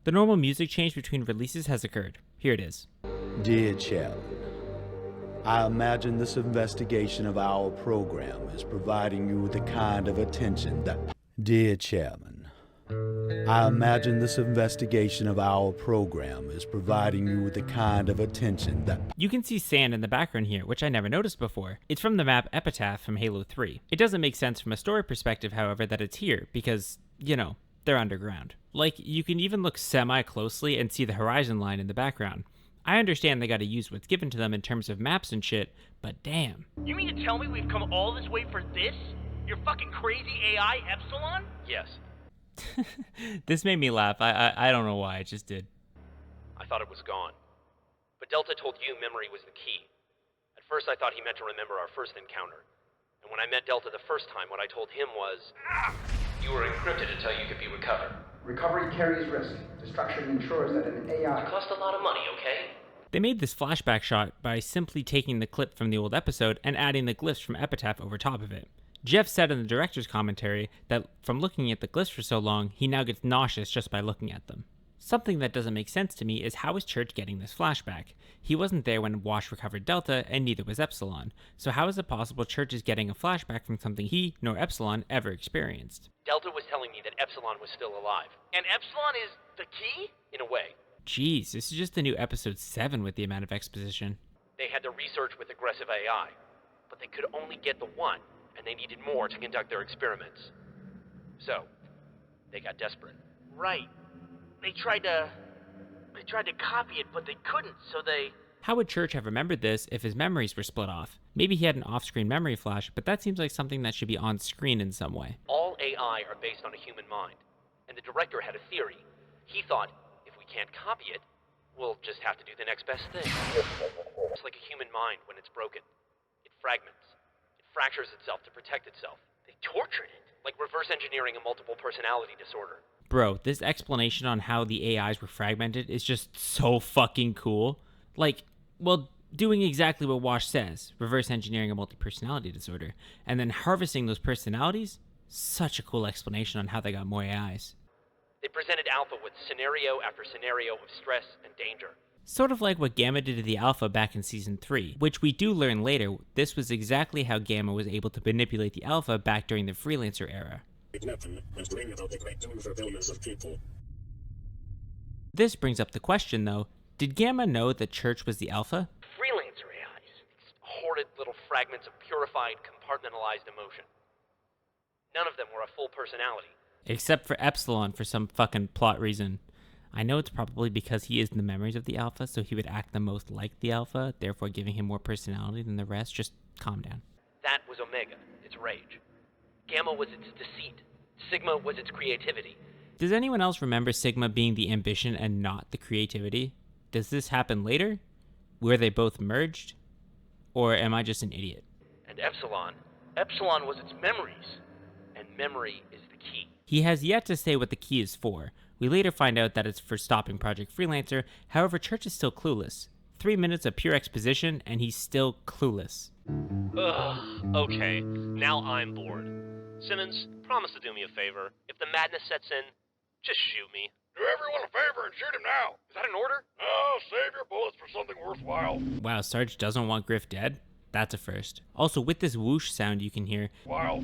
The normal music change between releases has occurred. Here it is. Dear Chairman, I imagine this investigation of our program is providing you with the kind of attention that... Dear Chairman, I imagine this investigation of our program is providing you with the kind of attention that... You can see sand in the background here, which I never noticed before. It's from the map Epitaph from Halo 3. It doesn't make sense from a story perspective, however, that it's here, because, you know, they're underground. Like, you can even look semi-closely and see the horizon line in the background. I understand they gotta use what's given to them in terms of maps and shit, but damn. You mean to tell me we've come all this way for this? Your fucking crazy AI Epsilon? Yes. This made me laugh. I don't know why, it just did. I thought it was gone. But Delta told you memory was the key. At first I thought he meant to remember our first encounter. And when I met Delta the first time, what I told him was... You were encrypted until you could be recovered. Recovery carries risk. Destruction ensures that an AI... It cost a lot of money, okay? They made this flashback shot by simply taking the clip from the old episode and adding the glyphs from Epitaph over top of it. Jeff said in the director's commentary that from looking at the glyphs for so long, he now gets nauseous just by looking at them. Something that doesn't make sense to me is how is Church getting this flashback? He wasn't there when Wash recovered Delta, and neither was Epsilon. So how is it possible Church is getting a flashback from something he nor Epsilon ever experienced? Delta was telling me that Epsilon was still alive. And Epsilon is the key? In a way. Jeez, this is just the new episode 7 with the amount of exposition. They had to research with aggressive AI, but they could only get the one, and they needed more to conduct their experiments. So, they got desperate. Right. They tried to copy it, but they couldn't, so they... How would Church have remembered this if his memories were split off? Maybe he had an off-screen memory flash, but that seems like something that should be on screen in some way. All AI are based on a human mind, and the director had a theory. He thought, if we can't copy it, we'll just have to do the next best thing. It's like a human mind when it's broken. It fragments. It fractures itself to protect itself. They tortured it. Like reverse engineering a multiple personality disorder. Bro, this explanation on how the AIs were fragmented is just so fucking cool. Like, well, doing exactly what Wash says, reverse engineering a multi-personality disorder, and then harvesting those personalities? Such a cool explanation on how they got more AIs. They presented Alpha with scenario after scenario of stress and danger. Sort of like what Gamma did to the Alpha back in Season 3, which we do learn later, this was exactly how Gamma was able to manipulate the Alpha back during the Freelancer era. This brings up the question, though, did Gamma know that Church was the Alpha? Freelancer AIs. These horrid little fragments of purified, compartmentalized emotion. None of them were a full personality. Except for Epsilon for some fucking plot reason. I know it's probably because he is in the memories of the Alpha, so he would act the most like the Alpha, therefore giving him more personality than the rest. Just calm down. That was Omega, its rage. Gamma was its deceit. Sigma was its creativity. Does anyone else remember Sigma being the ambition and not the creativity? Does this happen later? Were they both merged? Or am I just an idiot? And Epsilon was its memories. And memory is the key. He has yet to say what the key is for. We later find out that it's for stopping Project Freelancer, however Church is still clueless. 3 minutes of pure exposition, and he's still clueless. Ugh, okay, now I'm bored. Simmons, promise to do me a favor. If the madness sets in, just shoot me. Do everyone a favor and shoot him now. Is that an order? Oh, save your bullets for something worthwhile. Wow, Sarge doesn't want Griff dead? That's a first. Also, with this whoosh sound you can hear, Wow.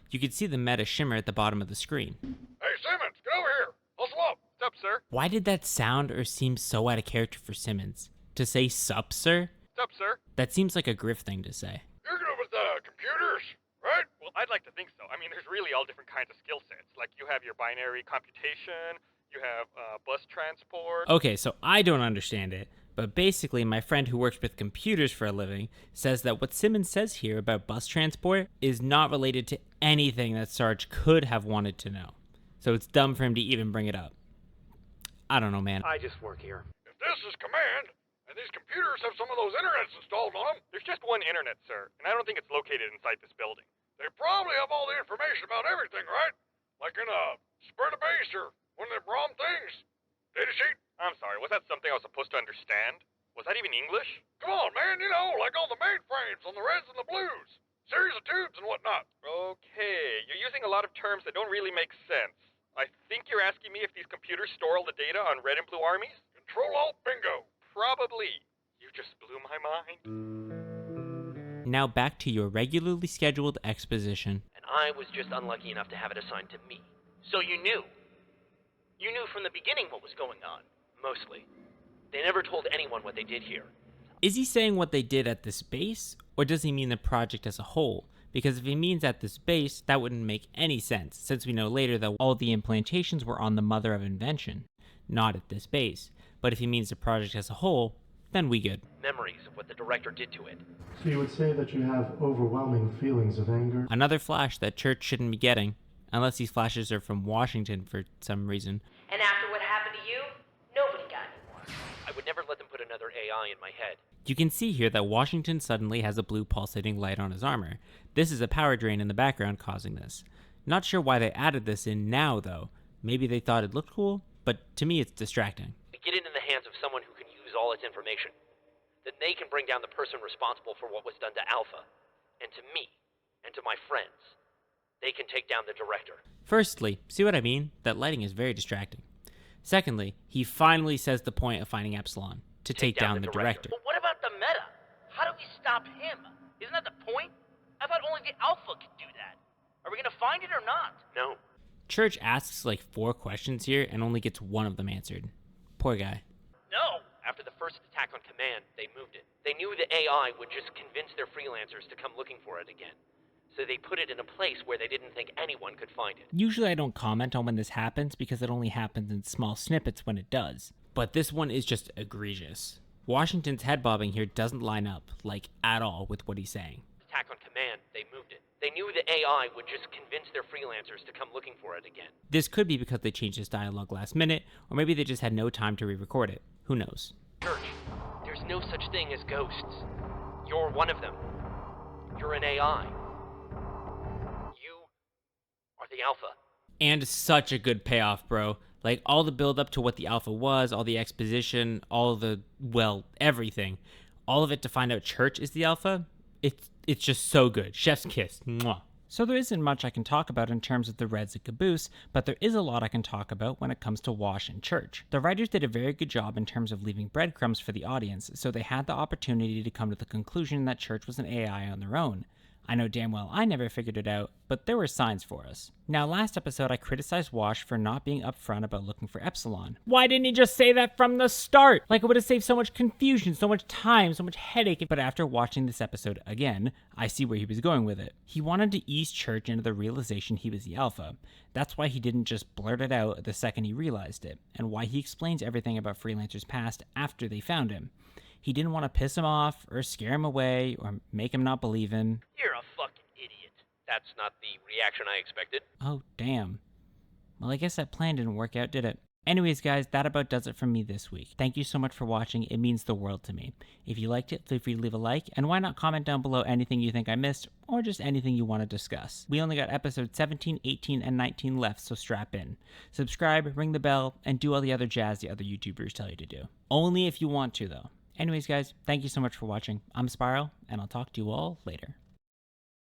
you can see the meta shimmer at the bottom of the screen. Hey, Simmons, get over here. Hustle up. What's up, sir? Why did that sound or seem so out of character for Simmons? To say sup, sir? What's up, sir? That seems like a Griff thing to say. You're good with computers, right? Well, I'd like to think so. I mean, there's really all different kinds of skill sets. Like, you have your binary computation, you have bus transport. Okay, so I don't understand it, but basically my friend who works with computers for a living says that what Simmons says here about bus transport is not related to anything that Sarge could have wanted to know. So it's dumb for him to even bring it up. I don't know, man. I just work here. If this is command, and these computers have some of those internets installed on them, There's just one internet, sir, and I don't think it's located inside this building. they probably have all the information about everything, right? Like in a spread of base or one of them ROM things. Data sheet? I'm sorry, was that something I was supposed to understand? Was that even English? Come on, man, you know, like all the mainframes on the reds and the blues. Series of tubes and whatnot. Okay, you're using a lot of terms that don't really make sense. I think you're asking me if these computers store all the data on red and blue armies? Bingo. Probably. You just blew my mind. Now back to your regularly scheduled exposition. And I was just unlucky enough to have it assigned to me. So you knew. You knew from the beginning what was going on. Mostly. They never told anyone what they did here. Is he saying what they did at this base, or does he mean the project as a whole? Because if he means at this base, that wouldn't make any sense, since we know later that all the implantations were on the Mother of Invention, not at this base. But if he means the project as a whole, then we good. Memories of what the director did to it. So you would say that you have overwhelming feelings of anger? Another flash that Church shouldn't be getting, unless these flashes are from Washington for some reason. And after what happened to you, nobody got any more. I would never let them put another AI in my head. You can see here that Washington suddenly has a blue pulsating light on his armor. This is a power drain in the background causing this. Not sure why they added this in now though. Maybe they thought it looked cool, but to me it's distracting. Get it in the hands of someone who can use all its information. Then they can bring down the person responsible for what was done to Alpha, and to me, and to my friends. They can take down the director. Firstly, see what I mean? That lighting is very distracting. Secondly, he finally says the point of finding Epsilon, to take down the director. But what about the Meta? How do we stop him? Isn't that the point? I thought only the Alpha could do that. Are we gonna find it or not? No. Church asks like 4 questions here and only gets one of them answered. Poor guy. No! After the first attack on Command, they moved it. They knew the AI would just convince their freelancers to come looking for it again. So they put it in a place where they didn't think anyone could find it. Usually I don't comment on when this happens because it only happens in small snippets when it does. But this one is just egregious. Washington's head bobbing here doesn't line up, like, at all with what he's saying. Attack on Command, they moved it. They knew the AI would just convince their freelancers to come looking for it again. This could be because they changed his dialogue last minute, or maybe they just had no time to re-record it. Who knows? Church, there's no such thing as ghosts. You're one of them. You're an AI. You are the Alpha. And such a good payoff, bro. Like, all the build up to what the Alpha was, all the exposition, all the, well, everything. All of it to find out Church is the Alpha. It's just so good. Chef's kiss. Mwah. So there isn't much I can talk about in terms of the Reds and Caboose, but there is a lot I can talk about when it comes to Wash and Church. The writers did a very good job in terms of leaving breadcrumbs for the audience, so they had the opportunity to come to the conclusion that Church was an AI on their own. I know damn well I never figured it out, but there were signs for us. Now, last episode I criticized Wash for not being upfront about looking for Epsilon. Why didn't he just say that from the start? Like, it would have saved so much confusion, so much time, so much headache. But after watching this episode again, I see where he was going with it. He wanted to ease Church into the realization he was the Alpha. That's why he didn't just blurt it out the second he realized it, and why he explains everything about Freelancer's past after they found him. He didn't want to piss him off, or scare him away, or make him not believe him. You're a fucking idiot. That's not the reaction I expected. Oh, damn. Well, I guess that plan didn't work out, did it? Anyways, guys, that about does it from me this week. Thank you so much for watching. It means the world to me. If you liked it, feel free to leave a like, and why not comment down below anything you think I missed, or just anything you want to discuss. We only got episodes 17, 18, and 19 left, so strap in. Subscribe, ring the bell, and do all the other jazz the other YouTubers tell you to do. Only if you want to, though. Anyways, guys, thank you so much for watching. I'm Spiral, and I'll talk to you all later.